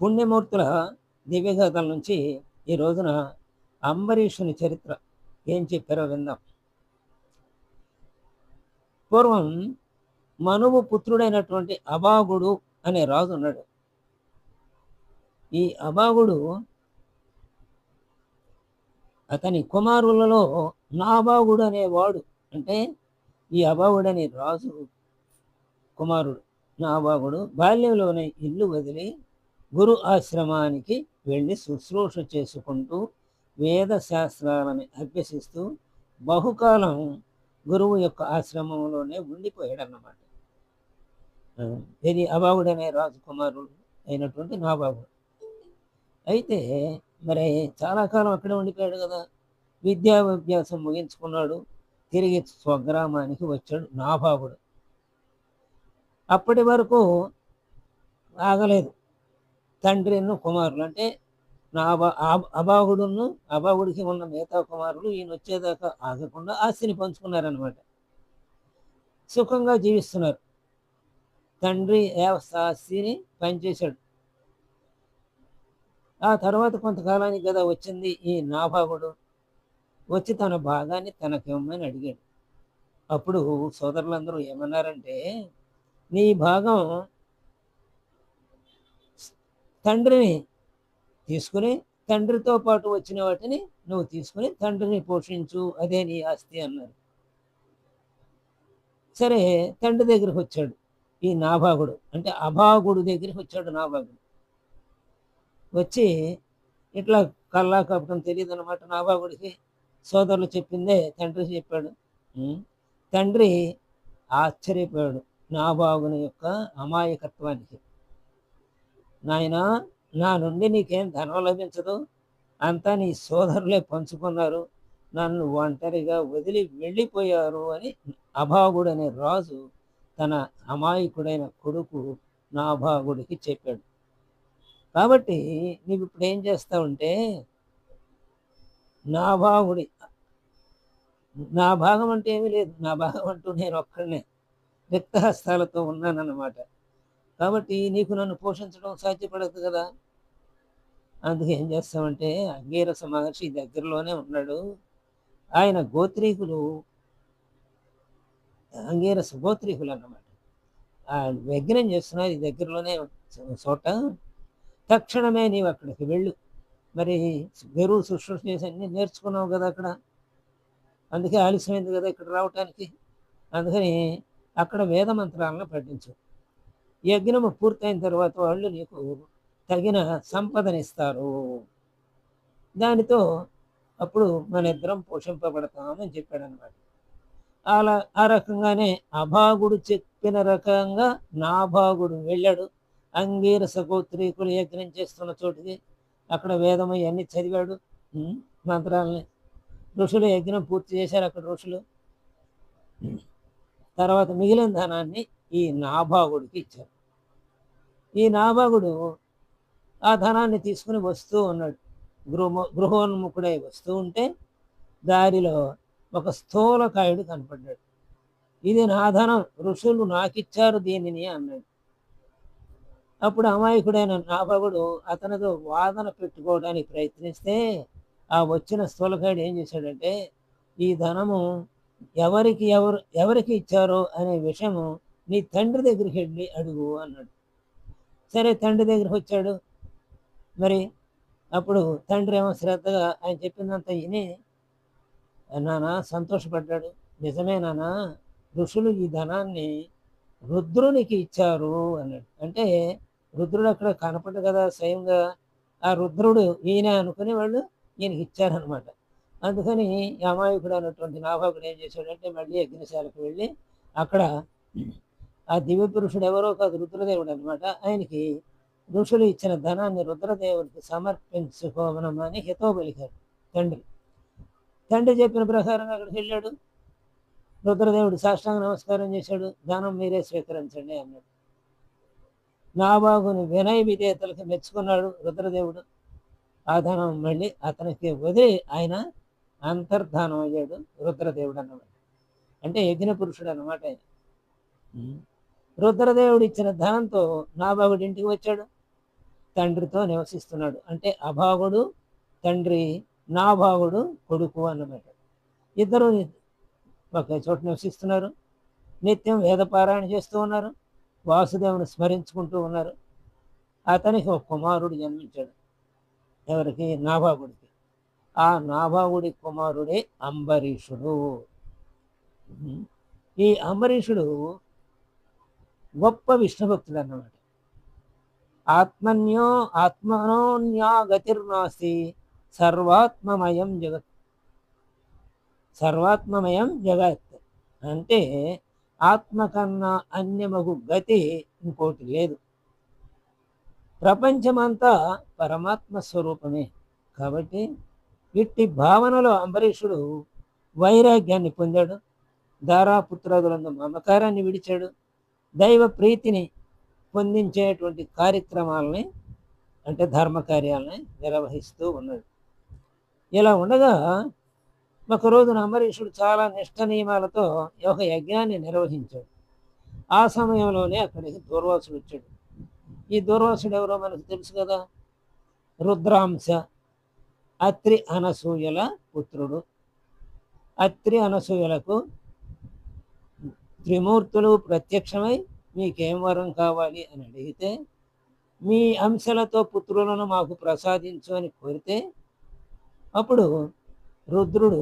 పుణ్యమూర్తుల దివ్యగాథల నుంచి ఈ రోజున అంబరీషుని చరిత్ర ఏం చెప్పారో విందాం. పూర్వం మనువు పుత్రుడైనటువంటి అభాగుడు అనే రాజు ఉన్నాడు. ఈ అభాగుడు అతని కుమారులలో నాభాగుడు అనేవాడు, అంటే ఈ అభాగుడు అనే రాజు కుమారుడు నాభాగుడు బాల్యంలోనే ఇల్లు వదిలి గురు ఆశ్రమానికి వెళ్ళి శుశ్రూష చేసుకుంటూ వేద శాస్త్రాలను అభ్యసిస్తూ బహుకాలం గురువు యొక్క ఆశ్రమంలోనే ఉండిపోయాడన్నమాట. ఇది అభాగుడు అనే రాజకుమారుడు అయినటువంటి నాభాగుడు. అయితే మరి చాలా కాలం అక్కడే ఉండిపోయాడు కదా. విద్యాభ్యాసం ముగించుకున్నాడు, తిరిగి స్వగ్రామానికి వచ్చాడు నాభాగుడు. అప్పటి వరకు ఆగలేదు. తండ్రిను కుమారులు అంటే అభాగుడికి ఉన్న మిగతా కుమారులు ఈయన వచ్చేదాకా ఆగకుండా ఆస్తిని పంచుకున్నారనమాట. సుఖంగా జీవిస్తున్నారు. తండ్రి ఆస్తిని పనిచేశాడు. ఆ తర్వాత కొంతకాలానికి కదా వచ్చింది ఈ నాభాగుడు. వచ్చి తన భాగాన్ని తనకివ్వమని అడిగాడు. అప్పుడు సోదరులందరూ ఏమన్నారంటే, నీ భాగం తండ్రిని తీసుకుని తండ్రితో పాటు వచ్చిన వాటిని నువ్వు తీసుకుని తండ్రిని పోషించు, అదే నీ ఆస్తి అన్నారు. సరే, తండ్రి దగ్గరికి వచ్చాడు ఈ నాభాగుడు, అంటే అభాగుడు దగ్గరికి వచ్చాడు నాభాగుడు. వచ్చి ఇట్లా కల్లా కపటం తెలియదు అనమాట నాభాగుడికి. సోదరులు చెప్పిందే తండ్రికి చెప్పాడు. తండ్రి ఆశ్చర్యపోయాడు నాభాగుని యొక్క అమాయకత్వానికి. నాయనా, నా నుండి నీకేం ధనం లభించదు, అంతా నీ సోదరులే పంచుకున్నారు, నన్ను ఒంటరిగా వదిలి వెళ్ళిపోయారు అని అభాగుడు అనే రాజు తన అమాయకుడైన కొడుకు నాభాగుడికి చెప్పాడు. కాబట్టి నీవు ఇప్పుడు ఏం చేస్తావంటే, నా భాగం అంటే ఏమీ లేదు, నా భాగం అంటూ నేను ఒక్కడనే రిక్తహస్తాలతో ఉన్నానన్నమాట. కాబట్టి నీకు నన్ను పోషించడం సాధ్యపడదు కదా. అందుకే ఏం చేస్తామంటే, అంగీరస మహర్షి దగ్గరలోనే ఉన్నాడు. ఆయన అంగీరస గోత్రీకులు అన్నమాట. ఆ యజ్ఞం చేస్తున్నారు ఈ దగ్గరలోనే చోట. తక్షణమే నీవు అక్కడికి వెళ్ళు. మరి గురువు శుశ్రూష చేసి అన్నీ నేర్చుకున్నావు కదా అక్కడ, అందుకే ఆలస్యమైంది కదా ఇక్కడ రావటానికి. అందుకని అక్కడ వేద మంత్రాలను పఠించు. యజ్ఞము పూర్తయిన తర్వాత వాళ్ళు నీకు తగిన సంపదనిస్తారు. దానితో అప్పుడు మన ఇద్దరం పోషింపబడతామని చెప్పాడు అనమాట. ఆ రకంగానే అభాగుడు చెప్పిన రకంగా నాభాగుడు వెళ్ళాడు. అంగీరస గోత్రీకులు యజ్ఞం చేస్తున్న చోటుకి. అక్కడ వేదము ఇవన్నీ చదివాడు, మంత్రాలని. ఋషులు యజ్ఞం పూర్తి చేశారు అక్కడ ఋషులు. తర్వాత మిగిలిన ధనాన్ని ఈ నాభాగుడికి ఇచ్చారు. ఈ నాభాగుడు ఆ ధనాన్ని తీసుకుని వస్తూ ఉన్నాడు. గృహోన్ముఖుడై వస్తూ ఉంటే దారిలో ఒక స్థూలకాయుడు కనపడ్డాడు. ఇది నా ధనం, ఋషులు నాకిచ్చారు దీనిని అన్నాడు. అప్పుడు అమాయకుడైన నాభాగుడు అతనితో వాదన పెట్టుకోవడానికి ప్రయత్నిస్తే ఆ వచ్చిన స్థూలకాయుడు ఏం చేశాడంటే, ఈ ధనము ఎవరికి ఇచ్చారో అనే విషయము నీ తండ్రి దగ్గరికి వెళ్ళి అడుగు అన్నాడు. సరే, తండ్రి దగ్గరికి వచ్చాడు. మరి అప్పుడు తండ్రి ఏమో శ్రద్ధగా ఆయన చెప్పిందంతా విని నాన్న సంతోషపడ్డాడు. నిజమే నాన్న, ఋషులు ఈ ధనాన్ని రుద్రునికి ఇచ్చారు అన్నాడు. అంటే రుద్రుడు అక్కడ కనపడ్డు కదా స్వయంగా, ఆ రుద్రుడు ఈయన అనుకుని వాళ్ళు ఈయనకి ఇచ్చారనమాట. అందుకని అమాయకుడు అన్నటువంటి నాభాగుడు ఏం చేశాడంటే, మళ్ళీ యజ్ఞశాలకు వెళ్ళి అక్కడ ఆ దివ్య పురుషుడు ఎవరో కాదు, రుద్రదేవుడు అనమాట. ఆయనకి ఋషులు ఇచ్చిన ధనాన్ని రుద్రదేవుడికి సమర్పించుకోమని హితవు పలికాడు తండ్రి. తండ్రి చెప్పిన ప్రకారంగా అక్కడికి వెళ్ళాడు. రుద్రదేవుడు సాష్టాంగ నమస్కారం చేశాడు. ధనం మీరే స్వీకరించండి అన్నాడు. నాభాగుని వినయ విధేయతలకు మెచ్చుకున్నాడు రుద్రదేవుడు. ఆ ధనం మళ్ళీ అతనికి వదిలి ఆయన అంతర్ధానం అయ్యాడు రుద్రదేవుడు అన్నమాట. అంటే యజ్ఞ పురుషుడు అన్నమాట ఆయన. రుద్రదేవుడు ఇచ్చిన ధనంతో నాభాగుడి ఇంటికి వచ్చాడు. తండ్రితో నివసిస్తున్నాడు. అంటే అభాగుడు తండ్రి, నాభాగుడు కొడుకు అన్నమాట. ఇద్దరు ఒకే చోట నివసిస్తున్నారు. నిత్యం వేదపారాయణ చేస్తూ ఉన్నారు. వాసుదేవుని స్మరించుకుంటూ ఉన్నారు. అతనికి ఒక కుమారుడు జన్మించాడు. ఎవరికి? నాభాగుడికి. ఆ నాభాగుడి కుమారుడే అంబరీషుడు. ఈ అంబరీషుడు గొప్ప విష్ణుభక్తుడు అన్నమాట. ఆత్మనోన్యా గతిర్నాస్తి సర్వాత్మమయం జగత్. సర్వాత్మమయం జగత్ అంటే ఆత్మ కన్నా అన్యమగు గతి ఇంకోటి లేదు. ప్రపంచమంతా పరమాత్మ స్వరూపమే. కాబట్టి ఇట్టి భావనలో అంబరీషుడు వైరాగ్యాన్ని పొందాడు. దారాపుత్రాదులందు మమకారాన్ని విడిచాడు. దైవ ప్రీతిని పొందించేటువంటి కార్యక్రమాలని, అంటే ధర్మ కార్యాలని నిర్వహిస్తూ ఉన్నాడు. ఇలా ఉండగా ఒక రోజున అంబరీషుడు చాలా నిష్ఠ నియమాలతో ఒక యజ్ఞాన్ని నిర్వహించాడు. ఆ సమయంలోనే అక్కడికి దూర్వాసుడు వచ్చాడు. ఈ దూర్వాసుడు ఎవరో మనకు తెలుసు కదా, రుద్రాంశ, అత్రి అనసూయల పుత్రుడు. అత్రి అనసూయలకు త్రిమూర్తులు ప్రత్యక్షమై మీకేం వరం కావాలి అని అడిగితే, మీ అంశలతో పుత్రులను మాకు ప్రసాదించు అని కోరితే, అప్పుడు రుద్రుడు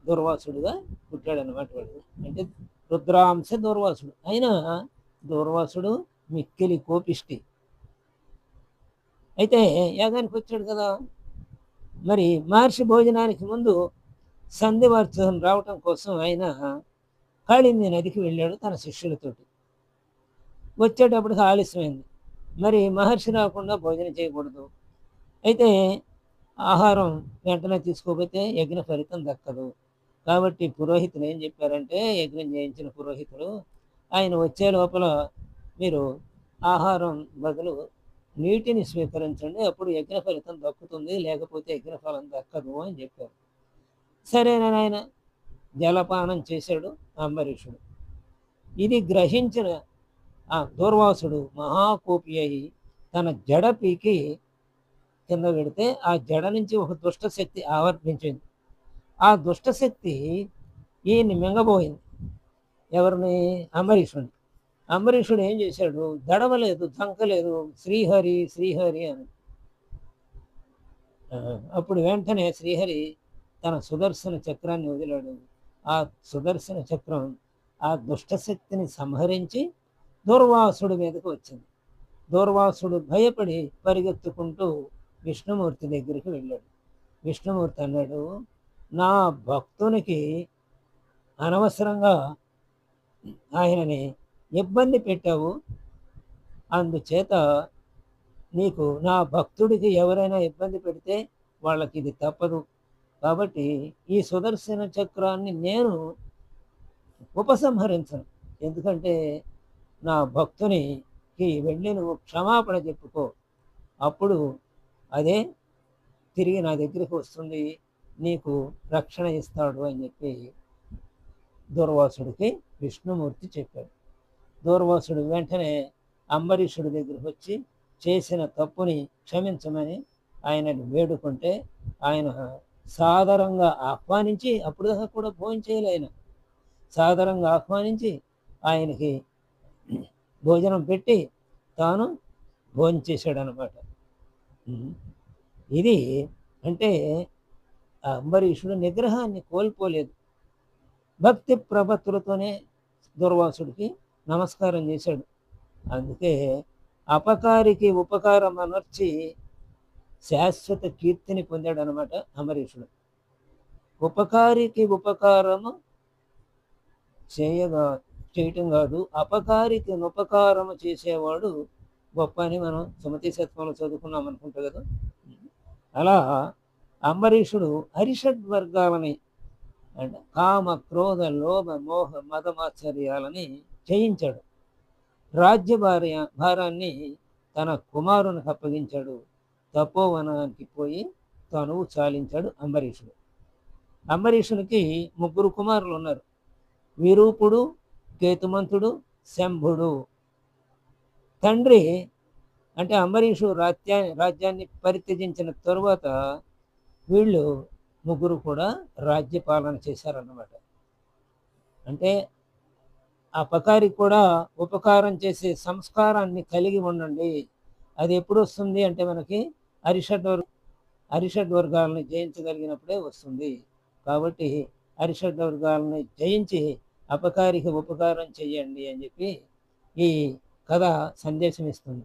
దూర్వాసుడుగా పుట్టాడనమాట. వాడు అంటే రుద్రాంశ దూర్వాసుడు. అయినా దూర్వాసుడు మిక్కిలి కోపిష్టి. అయితే యాగానికి వచ్చాడు కదా, మరి మహర్షి భోజనానికి ముందు సంధివర్తం రావటం కోసం ఆయన కాళింది నదికి వెళ్ళాడు తన శిష్యులతోటి. వచ్చేటప్పటికి ఆలస్యమైంది. మరి మహర్షి రాకుండా భోజనం చేయకూడదు. అయితే ఆహారం వెంటనే తీసుకోకపోతే యజ్ఞ ఫలితం దక్కదు. కాబట్టి పురోహితులు ఏం చెప్పారంటే, యజ్ఞం చేయించిన పురోహితులు, ఆయన వచ్చే లోపల మీరు ఆహారం బదులు నీటిని స్వీకరించండి, అప్పుడు యజ్ఞ ఫలితం దక్కుతుంది, లేకపోతే యజ్ఞ ఫలం దక్కదు అని చెప్పారు. సరేనని ఆయన జలపానం చేశాడు అంబరీషుడు. ఇది గ్రహించిన ఆ దూర్వాసుడు మహాకోపి అయి తన జడ పీకి కింద పెడితే ఆ జడ నుంచి ఒక దుష్టశక్తి ఆవర్తించింది. ఆ దుష్టశక్తి ఈయన్ని మింగబోయింది. ఎవరిని? అంబరీషుని. అంబరీషుడు ఏం చేశాడు? దడవలేదు, దంకలేదు, శ్రీహరి శ్రీహరి అని. అప్పుడు వెంటనే శ్రీహరి తన సుదర్శన చక్రాన్ని వదిలాడు. ఆ సుదర్శన చక్రం ఆ దుష్టశక్తిని సంహరించి దూర్వాసుడి మీదకు వచ్చింది. దూర్వాసుడు భయపడి పరిగెత్తుకుంటూ విష్ణుమూర్తి దగ్గరికి వెళ్ళాడు. విష్ణుమూర్తి అన్నాడు, నా భక్తునికి అనవసరంగా ఆయనని ఇబ్బంది పెట్టావు, అందుచేత నీకు, నా భక్తుడికి ఎవరైనా ఇబ్బంది పెడితే వాళ్ళకి ఇది తప్పదు. కాబట్టి ఈ సుదర్శన చక్రాన్ని నేను ఉపసంహరించను. ఎందుకంటే నా భక్తునికి వెళ్ళి నువ్వు క్షమాపణ చెప్పుకో, అప్పుడు అదే తిరిగి నా దగ్గరికి వస్తుంది, నీకు రక్షణ ఇస్తాడు అని చెప్పి దూర్వాసుడికి విష్ణుమూర్తి చెప్పాడు. దూర్వాసుడు వెంటనే అంబరీషుడి దగ్గరికి వచ్చి చేసిన తప్పుని క్షమించమని ఆయనని వేడుకుంటే, ఆయన సాదరంగా ఆహ్వానించి, అప్పుడు దాకా కూడా భోజనం చేయలే ఆయన, సాదరంగా ఆహ్వానించి ఆయనకి భోజనం పెట్టి తాను భోజనం చేశాడు అనమాట. ఇది అంటే అంబరీషుడు నిగ్రహాన్ని కోల్పోలేదు. భక్తి ప్రపత్తులతోనే దూర్వాసుడికి నమస్కారం చేశాడు. అందుకే అపకారికి ఉపకారం అనర్చి శాశ్వత కీర్తిని పొందాడు అనమాట అంబరీషుడు. ఉపకారికి ఉపకారము చేయటం కాదు, అపకారికి ఉపకారము చేసేవాడు గొప్ప అని మనం సుమతి శతకంలో చదువుకున్నాం అనుకుంటా కదా. అలా అంబరీషుడు హరిషడ్ వర్గాలని, అంటే కామ క్రోధ లోభ మోహ మదమాశ్చర్యాలని జయించాడు. రాజ్య భారాన్ని తన కుమారునికి అప్పగించాడు. తపోవనానికి పోయి తనువు చాలించాడు అంబరీషుడు. అంబరీషునికి 3 కుమారులు ఉన్నారు. విరూపుడు, కేతుమంతుడు, శంభుడు. తండ్రి అంటే అంబరీషు రాజ్యాన్ని పరిత్యజించిన తరువాత వీళ్ళు ముగ్గురు కూడా రాజ్య పాలన చేశారన్నమాట. అంటే అపకారికి కూడా ఉపకారం చేసే సంస్కారాన్ని కలిగి ఉండండి. అది ఎప్పుడు వస్తుంది అంటే మనకి అరిషడ్ వర్గాలని జయించగలిగినప్పుడే వస్తుంది. కాబట్టి అరిషడ్ వర్గాలని జయించి అపకారికి ఉపకారం చేయండి అని చెప్పి ఈ కథ సందేశం ఇస్తుంది.